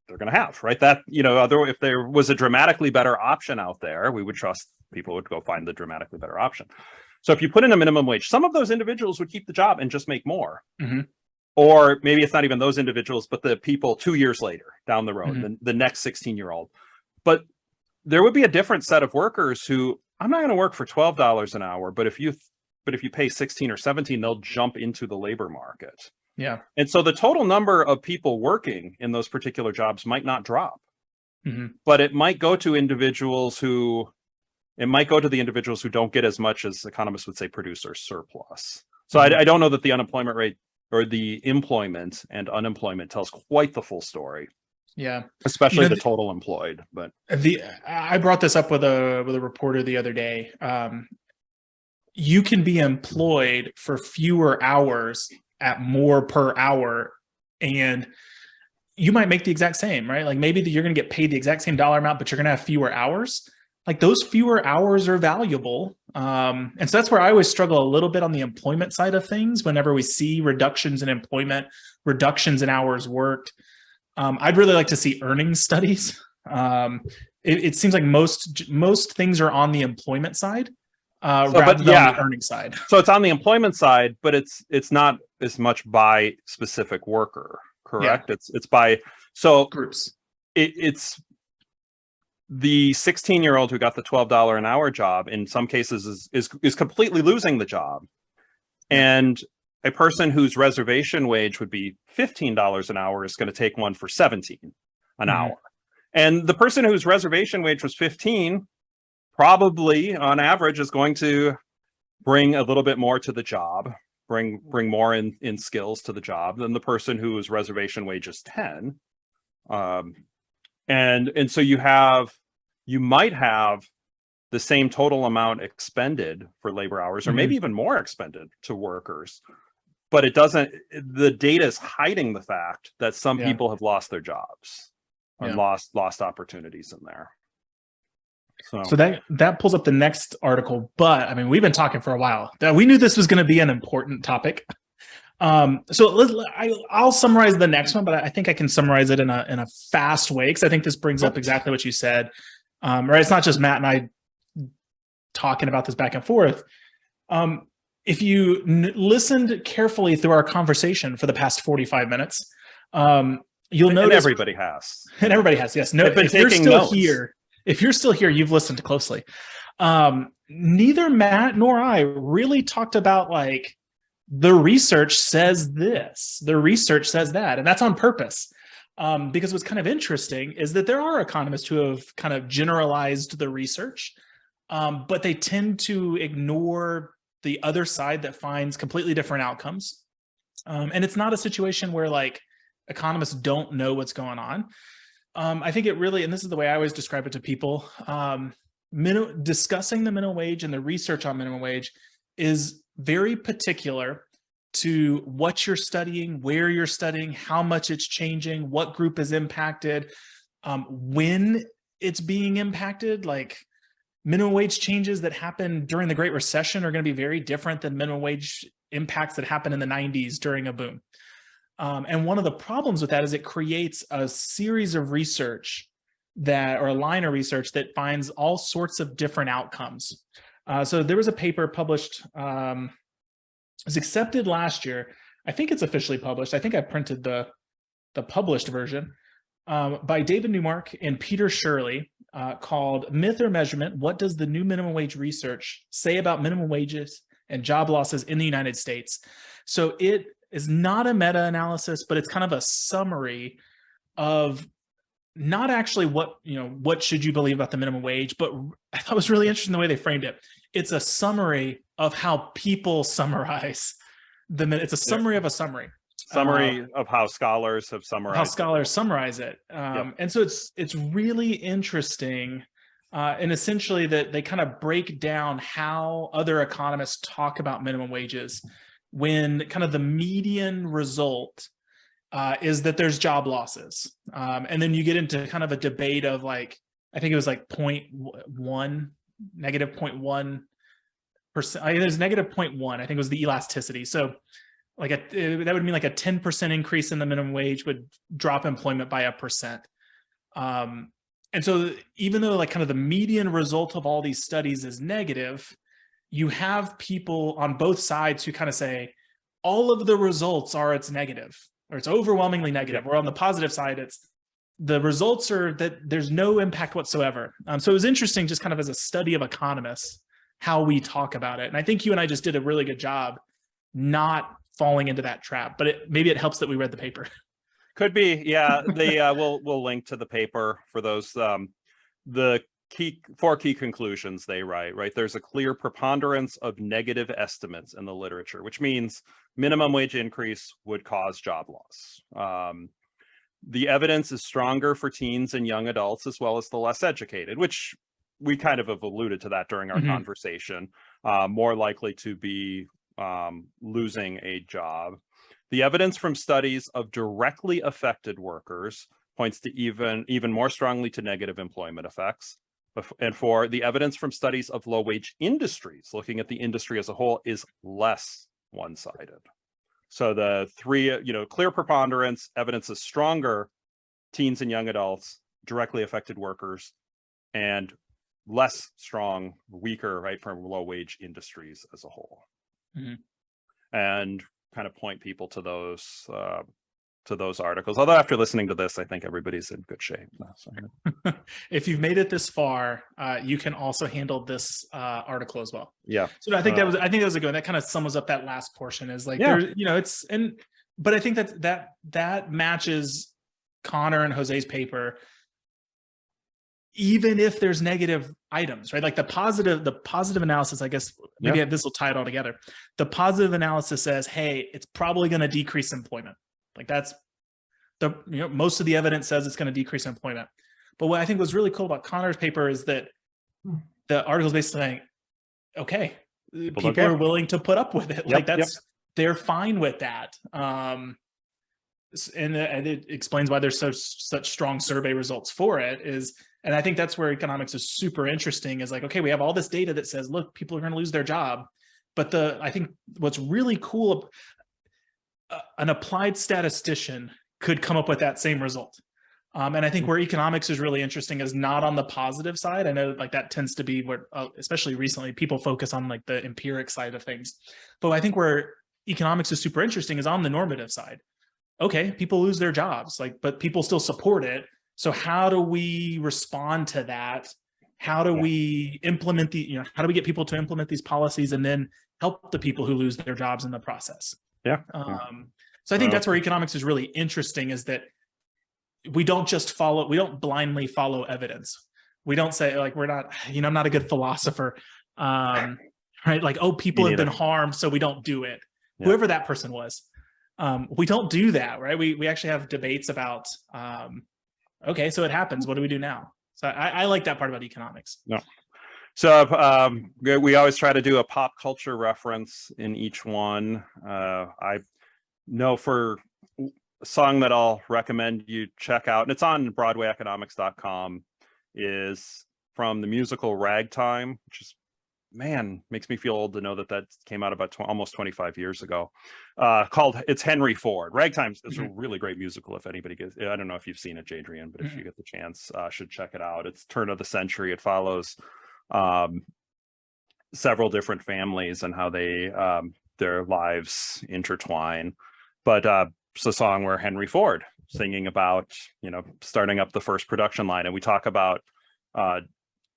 they're going to have, right? That, if there was a dramatically better option out there, we would trust people would go find the dramatically better option. So if you put in a minimum wage, some of those individuals would keep the job and just make more. Or maybe it's not even those individuals, but the people 2 years later down the road, the next 16-year-old. But there would be a different set of workers who, I'm not going to work for $12 an hour, but if you pay 16 or 17, they'll jump into the labor market. Yeah. And so the total number of people working in those particular jobs might not drop, but it might go to the individuals who don't get as much as economists would say producer surplus. So I don't know that the unemployment rate or the employment and unemployment tells quite the full story. Yeah. Especially the total employed. But I brought this up with a reporter the other day. You can be employed for fewer hours at more per hour, and you might make the exact same, right? Like maybe you're going to get paid the exact same dollar amount, but you're going to have fewer hours. Like those fewer hours are valuable. And so that's where I always struggle a little bit on the employment side of things. Whenever we see reductions in employment, reductions in hours worked, I'd really like to see earnings studies. It seems like most things are on the employment side. Rather than on the earning side. So it's on the employment side, but it's not as much by specific worker, correct? Yeah. It's by groups. It's the 16-year-old who got the $12 an hour job in some cases is completely losing the job. And a person whose reservation wage would be $15 an hour is going to take one for $17 an hour. And the person whose reservation wage was $15 probably on average is going to bring a little bit more to the job, bring more in skills to the job than the person whose reservation wage is 10. And so you might have the same total amount expended for labor hours, or maybe even more expended to workers, but the data is hiding the fact that some people have lost their jobs and lost opportunities in there. So that pulls up the next article, but I mean, we've been talking for a while. We knew this was going to be an important topic. I'll summarize the next one, but I think I can summarize it in a fast way, because I think this brings up exactly what you said. Right? It's not just Matt and I talking about this back and forth. If you listened carefully through our conversation for the past 45 minutes, you'll notice everybody has. And everybody has, yes. No, if you're still here, you've listened closely. Neither Matt nor I really talked about like the research says this, the research says that, and that's on purpose. Because what's kind of interesting is that there are economists who have kind of generalized the research, but they tend to ignore the other side that finds completely different outcomes. And it's not a situation where like economists don't know what's going on. I think it really, and this is the way I always describe it to people, discussing the minimum wage and the research on minimum wage is very particular to what you're studying, where you're studying, how much it's changing, what group is impacted, when it's being impacted. Like minimum wage changes that happen during the Great Recession are going to be very different than minimum wage impacts that happen in the 90s during a boom. And one of the problems with that is it creates a series of research or a line of research that finds all sorts of different outcomes. So there was a paper published, it was accepted last year. I think it's officially published. I think I printed the published version by David Newmark and Peter Shirley called Myth or Measurement: What Does the New Minimum Wage Research Say About Minimum Wages and Job Losses in the United States? So it is not a meta-analysis, but it's kind of a summary of not actually what should you believe about the minimum wage, but I thought it was really interesting the way they framed it. It's a summary of how people summarize it's a summary of a summary. Summary of how scholars have summarized how scholars summarize it. And so it's really interesting. And essentially that they kind of break down how other economists talk about minimum wages when kind of the median result is that there's job losses. And then you get into kind of a debate of like, I think it was like negative 0.1%. There's negative 0.1, I think it was the elasticity. So like that would mean like a 10% increase in the minimum wage would drop employment by 1%. And so even though like kind of the median result of all these studies is negative, you have people on both sides who kind of say all of the results are it's negative, or it's overwhelmingly negative. Or on the positive side, it's the results are that there's no impact whatsoever. So it was interesting just kind of as a study of economists, how we talk about it. And I think you and I just did a really good job not falling into that trap, but maybe it helps that we read the paper. Could be, yeah. We'll link to the paper for those. The four key conclusions they write, right? There's a clear preponderance of negative estimates in the literature, which means minimum wage increase would cause job loss. The evidence is stronger for teens and young adults as well as the less educated, which we kind of have alluded to that during our conversation, more likely to be losing a job. The evidence from studies of directly affected workers points to even more strongly to negative employment effects. And for the evidence from studies of low-wage industries, looking at the industry as a whole, is less one-sided. So the three, clear preponderance, evidence is stronger, teens and young adults, directly affected workers, and less strong, weaker, right, from low-wage industries as a whole. And kind of point people to those articles. Although after listening to this, I think everybody's in good shape now. So. If you've made it this far, you can also handle this article as well. Yeah. So I think that was a good one. That kind of sums up that last portion. Is like but I think that matches Connor and Jose's paper. Even if there's negative items, right? Like the positive analysis, I guess maybe this will tie it all together. The positive analysis says, hey, it's probably going to decrease employment. Like that's most of the evidence says it's going to decrease employment. But what I think was really cool about Connor's paper is that the article is basically saying, okay, people are willing to put up with it. They're fine with that. And it explains why there's such strong survey results for it and I think that's where economics is super interesting is like, okay, we have all this data that says, look, people are going to lose their job. But I think what's really cool, an applied statistician could come up with that same result. And I think where economics is really interesting is not on the positive side. I know like that tends to be where, especially recently, people focus on like the empiric side of things. But I think where economics is super interesting is on the normative side. Okay, people lose their jobs, but people still support it. So how do we respond to that? How do we implement how do we get people to implement these policies and then help the people who lose their jobs in the process? Yeah. So I think that's where economics is really interesting, is that we don't blindly follow evidence. We don't say like, we're not, I'm not a good philosopher, right? Like, oh, people have been harmed, so we don't do it. Yeah. Whoever that person was. We don't do that, right? We actually have debates about, okay, so it happens. What do we do now? So I like that part about economics. No. So we always try to do a pop culture reference in each one. I know for a song that I'll recommend you check out, and it's on BroadwayEconomics.com, is from the musical Ragtime, which is, man, makes me feel old to know that came out about almost 25 years ago. It's Henry Ford. Ragtime is a really great musical. If anybody gets, I don't know if you've seen it, Jadrian, but if you get the chance, should check it out. It's turn of the century. It follows several different families and how they their lives intertwine. But it's a song where Henry Ford singing about starting up the first production line, and we talk about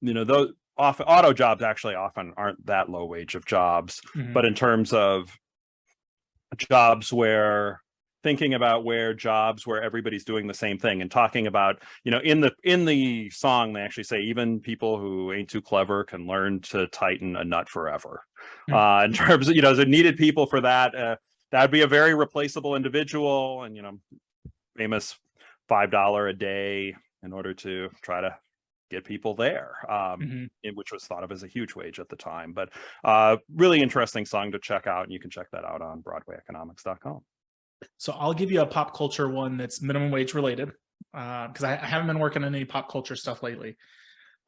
those often auto jobs actually often aren't that low wage of jobs, but in terms of jobs where thinking about where everybody's doing the same thing, and talking about, in the song, they actually say even people who ain't too clever can learn to tighten a nut forever. In terms of, so needed people for that, that'd be a very replaceable individual, and, famous $5 a day in order to try to get people there, which was thought of as a huge wage at the time. But really interesting song to check out, and you can check that out on BroadwayEconomics.com. So I'll give you a pop culture one that's minimum wage related, because I haven't been working on any pop culture stuff lately.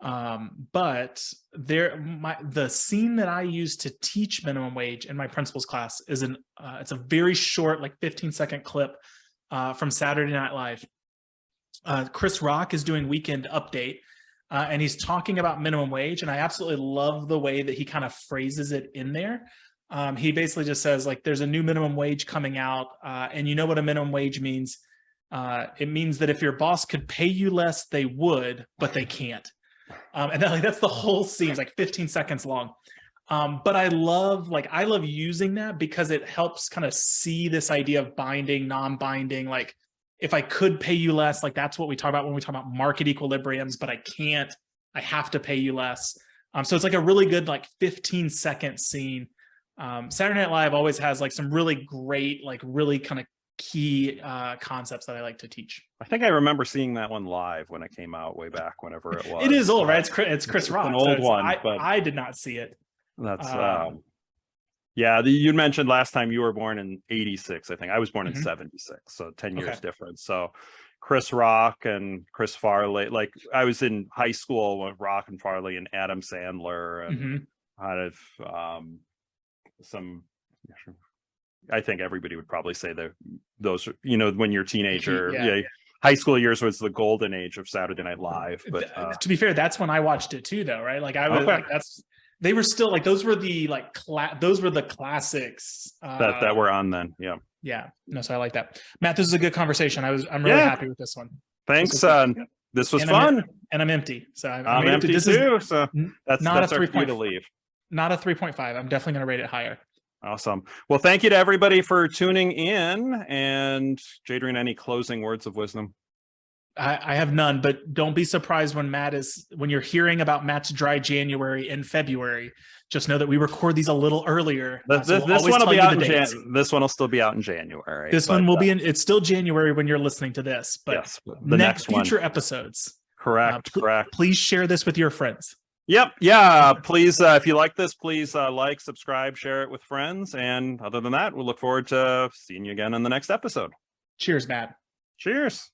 But the scene that I use to teach minimum wage in my principles class is it's a very short, like 15-second clip from Saturday Night Live. Chris Rock is doing Weekend Update, and he's talking about minimum wage, and I absolutely love the way that he kind of phrases it in there. He basically just says, like, there's a new minimum wage coming out, and you know what a minimum wage means? It means that if your boss could pay you less, they would, but they can't. And that's the whole scene. It's like 15 seconds long. But I love using that because it helps kind of see this idea of binding, non-binding. Like, if I could pay you less, like that's what we talk about when we talk about market equilibriums, but I can't, I have to pay you less. So it's like a really good, like 15-second scene. Saturday Night Live always has like some really great, like really kind of key concepts that I like to teach. I think I remember seeing that one live when it came out way back, whenever it was. It is old, right? It's Chris Rock. An old one, but I did not see it. That's yeah. You mentioned last time you were born in 86. I think I was born in 76, so 10 years difference. So Chris Rock and Chris Farley. Like, I was in high school with Rock and Farley and Adam Sandler and kind of some. I think everybody would probably say that those, when you're a teenager, high school years was the golden age of Saturday Night Live. But to be fair, that's when I watched it too, though, right? Like, I was like, they were still like, those were the classics that were on then. Yeah. Yeah. No, so I like that. Matt, this is a good conversation. I'm really happy with this one. Thanks. This was fun. I'm empty. So I'm empty too. So that's our cue to leave. Not a 3.5. I'm definitely going to rate it higher. Awesome. Well, thank you to everybody for tuning in. And Jadrian, any closing words of wisdom? I have none, but don't be surprised when you're hearing about Matt's dry January in February. Just know that we record these a little earlier. This one will be out this one will still be out in January. This one will be it's still January when you're listening to this, but yes, the next future episodes. Correct. Please share this with your friends. Yep. Yeah. Please, if you like this, please like, subscribe, share it with friends. And other than that, we'll look forward to seeing you again in the next episode. Cheers, Matt. Cheers.